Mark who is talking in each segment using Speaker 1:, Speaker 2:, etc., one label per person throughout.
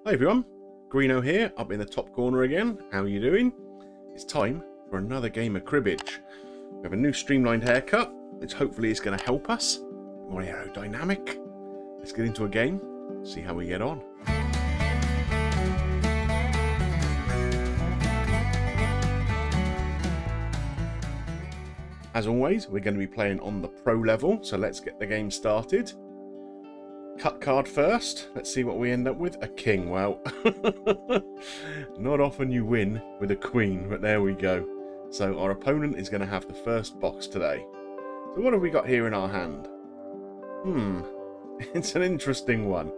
Speaker 1: Hi everyone, Greeno here, up in the top corner again. How are you doing? It's time for another game of cribbage. We have a new streamlined haircut, which hopefully is going to help us. More aerodynamic. Let's get into a game, see how we get on. As always, we're going to be playing on the pro level, so let's get the game started. Cut card first. Let's see what we end up with. A king. Well, not often you win with a queen, but there we go. So our opponent is going to have the first box today. So what have we got here in our hand? It's an interesting one.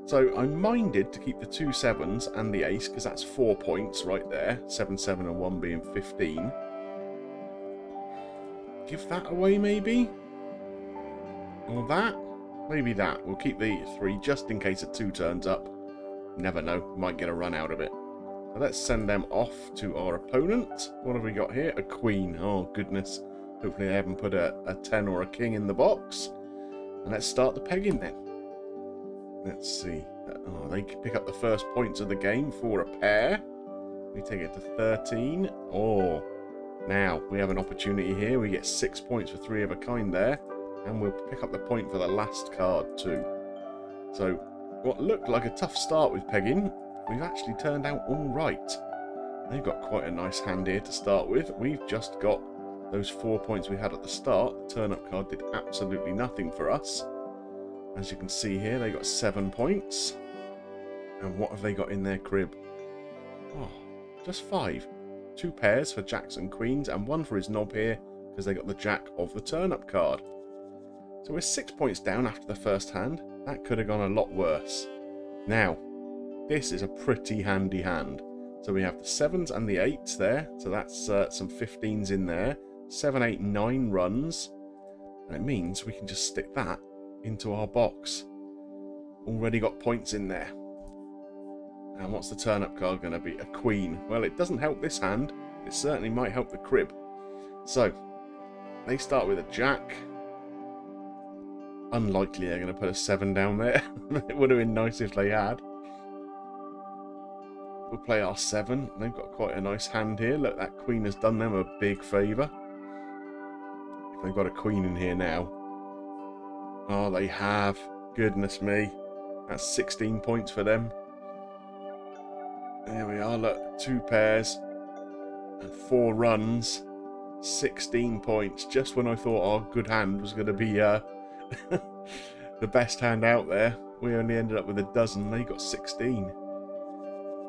Speaker 1: So I'm minded to keep the 2 sevens and the ace, because that's 4 points right there. 7, 7 and 1 being 15. Give that away maybe? Or that? Maybe that. We'll keep the 3 just in case a 2 turns up. Never know. Might get a run out of it. So let's send them off to our opponent. What have we got here? A queen. Oh, goodness. Hopefully they haven't put a 10 or a king in the box. And let's start the pegging then. Let's see. Oh, they pick up the first points of the game for a pair. We take it to 13. Oh, now we have an opportunity here. We get 6 points for 3 of a kind there. And we'll pick up the point for the last card too. So, what looked like a tough start with pegging, we've actually turned out all right. They've got quite a nice hand here to start with. We've just got those 4 points we had at the start. The turn-up card did absolutely nothing for us. As you can see here, they got 7 points. And what have they got in their crib? Oh, just 5. 2 pairs for jacks and queens, and 1 for his knob here, because they got the jack of the turn-up card. So we're 6 points down after the first hand. That could have gone a lot worse. Now, this is a pretty handy hand. So we have the 7s and the 8s there. So that's some 15s in there. 7, 8, 9 runs. And it means we can just stick that into our box. Already got points in there. And what's the turn-up card going to be? A queen. Well, it doesn't help this hand. It certainly might help the crib. So, they start with a jack. Unlikely they're going to put a 7 down there. It would have been nice if they had. We'll play our 7. They've got quite a nice hand here. Look, that queen has done them a big favour. If they've got a queen in here now. Oh, they have. Goodness me. That's 16 points for them. There we are. Look, 2 pairs and 4 runs. 16 points. Just when I thought our good hand was going to be the best hand out there, we only ended up with a dozen. They got 16.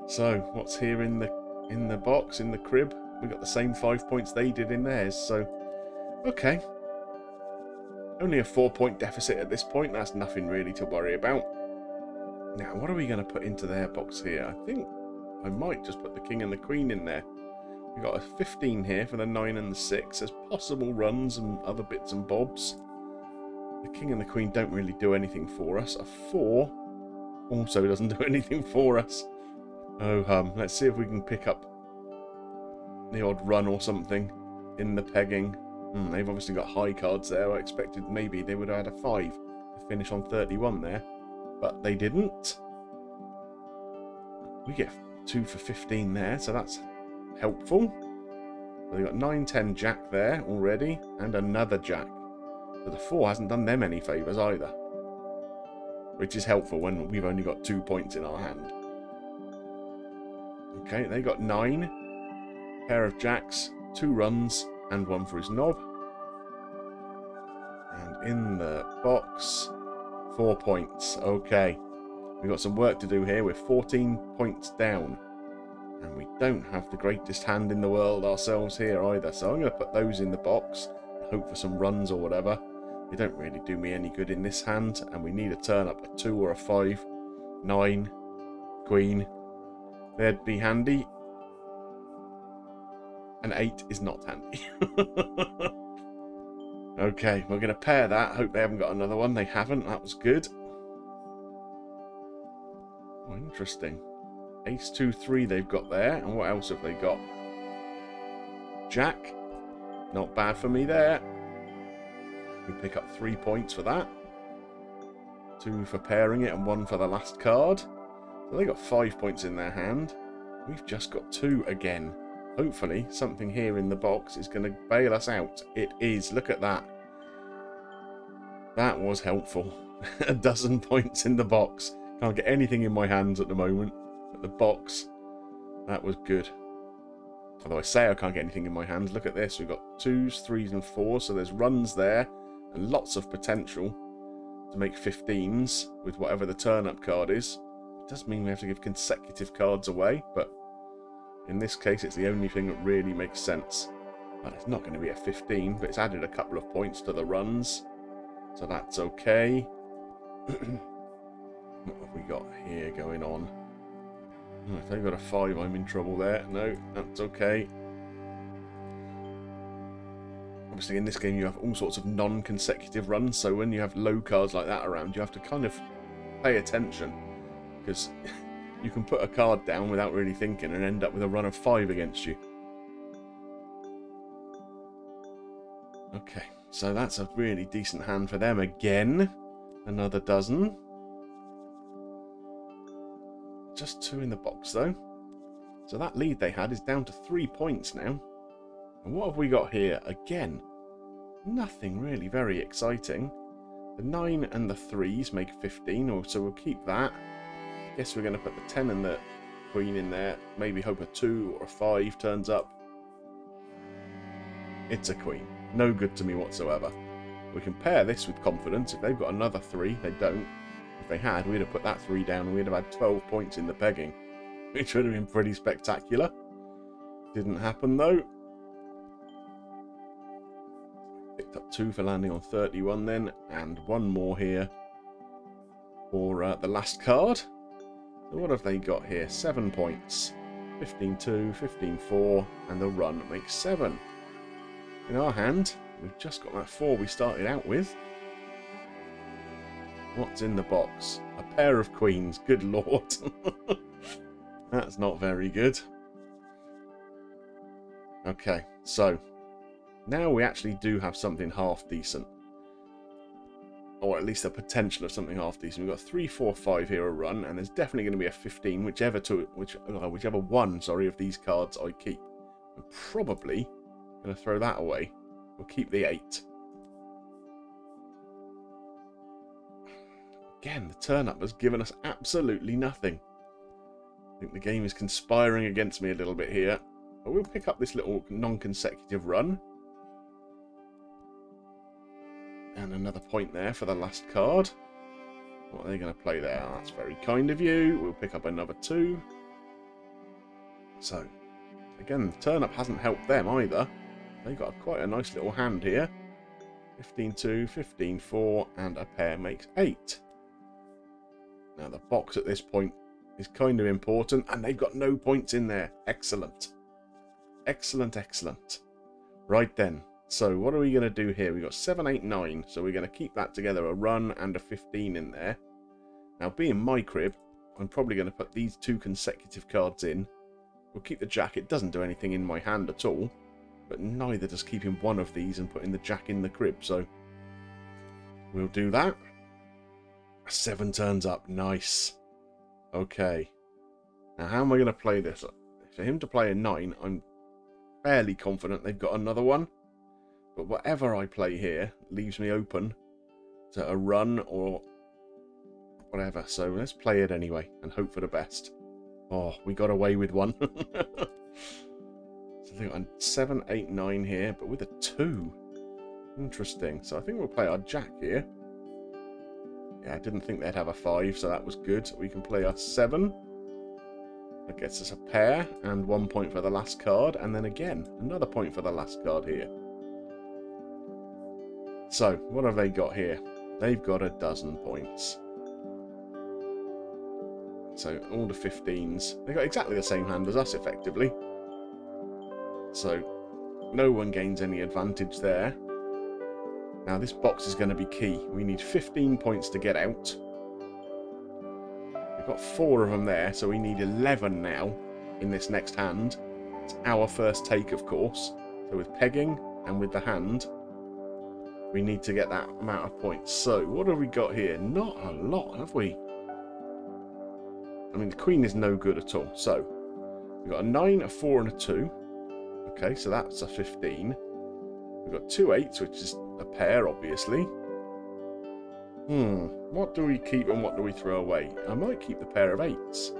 Speaker 1: So what's here in the box, in the crib? We got the same 5 points they did in theirs. So okay, only a 4-point deficit at this point. That's nothing really to worry about. Now what are we going to put into their box here? I think I might just put the king and the queen in there. We got a 15 here for the 9 and the 6. There's possible runs and other bits and bobs. The king and the queen don't really do anything for us. A 4 also doesn't do anything for us. Oh let's see if we can pick up the odd run or something in the pegging. They've obviously got high cards there. I expected maybe they would have had a 5 to finish on 31 there, but they didn't. We get 2 for 15 there, so that's helpful. They've got 9, 10 jack there already, and another jack. But the 4 hasn't done them any favours either, which is helpful when we've only got 2 points in our hand. Okay, they got 9, pair of jacks, 2 runs, and 1 for his knob. And in the box, 4 points. Okay, we've got some work to do here. We're 14 points down, and we don't have the greatest hand in the world ourselves here either. So I'm going to put those in the box, hope for some runs or whatever. They don't really do me any good in this hand, and we need a turn up, a 2 or a 5, 9, queen. They'd be handy. An 8 is not handy. Okay, we're going to pair that. Hope they haven't got another one. They haven't. That was good. Oh, interesting. Ace, 2, 3 they've got there. And what else have they got? Jack. Not bad for me there. We pick up 3 points for that. 2 for pairing it and 1 for the last card. So they got 5 points in their hand. We've just got 2 again. Hopefully, something here in the box is going to bail us out. It is. Look at that. That was helpful. A dozen points in the box. Can't get anything in my hands at the moment. But the box, that was good. Although I say I can't get anything in my hands. Look at this. We've got 2s, 3s and 4s. So there's runs there. And lots of potential to make 15s with whatever the turn-up card is. It does mean we have to give consecutive cards away. But in this case, it's the only thing that really makes sense. And it's not going to be a 15. But it's added a couple of points to the runs. So that's okay. What have we got here going on? Oh, if they've got a 5, I'm in trouble there. No, that's okay. Obviously, in this game, you have all sorts of non-consecutive runs. So when you have low cards like that around, you have to kind of pay attention. Because you can put a card down without really thinking and end up with a run of 5 against you. Okay, so that's a really decent hand for them again. Another dozen. Just 2 in the box, though. So that lead they had is down to 3 points now. And what have we got here? Again, nothing really very exciting. The 9 and the 3s make 15, so we'll keep that. I guess we're going to put the 10 and the queen in there. Maybe hope a 2 or a 5 turns up. It's a queen. No good to me whatsoever. We can pair this with confidence. If they've got another 3, they don't. If they had, we'd have put that 3 down and we'd have had 12 points in the pegging, which would have been pretty spectacular. Didn't happen, though. Picked up 2 for landing on 31 then, and 1 more here for the last card. So what have they got here? 7 points. 15-2, 15-4, and the run makes 7. In our hand, we've just got that 4 we started out with. What's in the box? A pair of queens. Good lord. That's not very good. Okay, so now we actually do have something half decent. Or at least a potential of something half decent. We've got 3, 4, 5 here a run, and there's definitely going to be a 15, whichever one, of these cards I keep. I'm probably going to throw that away. We'll keep the 8. Again, the turn-up has given us absolutely nothing. I think the game is conspiring against me a little bit here. But we'll pick up this little non-consecutive run. And another point there for the last card. What are they going to play there? Oh, that's very kind of you. We'll pick up another 2. So, again, the turn-up hasn't helped them either. They've got quite a nice little hand here. 15-2, 15-4, and a pair makes 8. Now, the box at this point is kind of important, and they've got no points in there. Excellent. Excellent, excellent. Right then. So, what are we going to do here? We've got 7, 8, 9. So, we're going to keep that together, a run and a 15 in there. Now, being my crib, I'm probably going to put these 2 consecutive cards in. We'll keep the jack. It doesn't do anything in my hand at all. But neither does keeping one of these and putting the jack in the crib. So, we'll do that. 7 turns up. Nice. Okay. Now, how am I going to play this? For him to play a 9, I'm fairly confident they've got another one. But whatever I play here leaves me open to a run or whatever. So let's play it anyway and hope for the best. Oh, we got away with one. So I think I'm 7, 8, 9 here, but with a 2. Interesting. So I think we'll play our jack here. Yeah, I didn't think they'd have a 5, so that was good. We can play our 7. That gets us a pair and 1 point for the last card. And then again, another point for the last card here. So, what have they got here? They've got a dozen points. So, all the 15s. They've got exactly the same hand as us, effectively. So, no one gains any advantage there. Now, this box is going to be key. We need 15 points to get out. We've got 4 of them there, so we need 11 now in this next hand. It's our first take, of course. So, with pegging and with the hand, we need to get that amount of points. So, what have we got here? Not a lot, have we? I mean, the queen is no good at all. So, we've got a 9, a 4, and a 2. Okay, so that's a 15. We've got 2 8s, which is a pair, obviously. What do we keep and what do we throw away? I might keep the pair of 8s.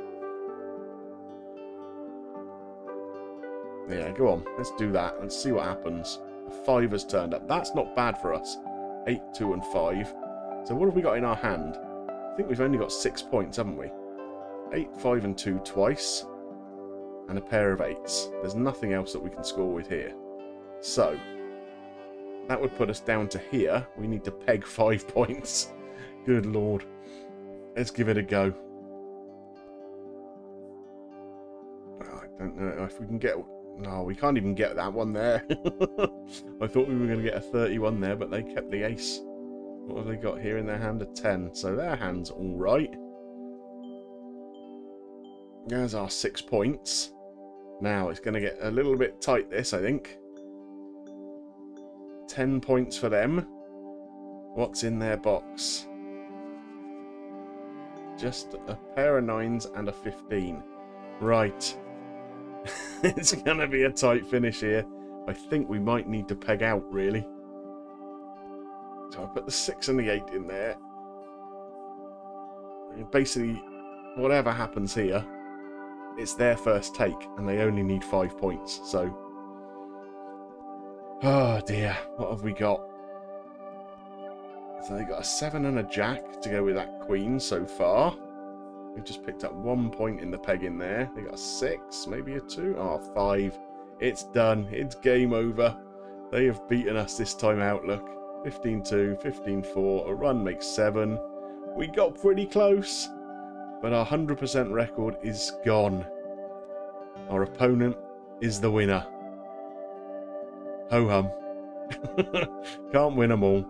Speaker 1: Yeah, go on. Let's do that. Let's see what happens. A 5 has turned up. That's not bad for us. 8, 2, and 5. So what have we got in our hand? I think we've only got 6 points, haven't we? 8, 5, and 2 twice. And a pair of 8s. There's nothing else that we can score with here. So, that would put us down to here. We need to peg 5 points. Good lord. Let's give it a go. I don't know if we can get... No, we can't even get that one there. I thought we were going to get a 31 there, but they kept the ace. What have they got here in their hand? A 10. So their hand's all right. There's our 6 points. Now, it's going to get a little bit tight, this, I think. 10 points for them. What's in their box? Just a pair of 9s and a 15. Right. It's going to be a tight finish here. I think we might need to peg out, really. So I put the 6 and the 8 in there. And basically, whatever happens here, it's their first take, and they only need 5 points. So, oh dear, what have we got? So they got a 7 and a jack to go with that queen so far. We've just picked up 1 point in the peg in there. They got a 6, maybe a 2. Oh, 5. It's done. It's game over. They have beaten us this time out, look. 15-2, 15-4. A run makes 7. We got pretty close. But our 100% record is gone. Our opponent is the winner. Ho-hum. Can't win them all.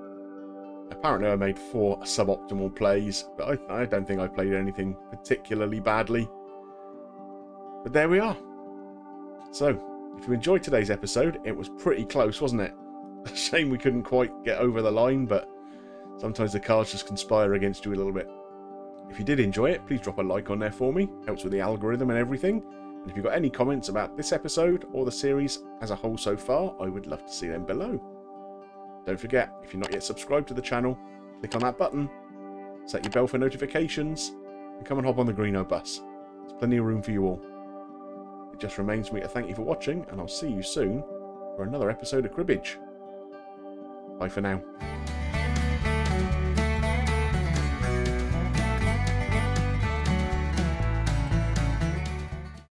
Speaker 1: Apparently I made 4 suboptimal plays, but I don't think I played anything particularly badly. But there we are. So, if you enjoyed today's episode, it was pretty close, wasn't it? A shame we couldn't quite get over the line, but sometimes the cards just conspire against you a little bit. If you did enjoy it, please drop a like on there for me. Helps with the algorithm and everything. And if you've got any comments about this episode or the series as a whole so far, I would love to see them below. Don't forget, if you're not yet subscribed to the channel, click on that button, set your bell for notifications, and come and hop on the greenobus. There's plenty of room for you all. It just remains for me to thank you for watching, and I'll see you soon for another episode of Cribbage. Bye for now.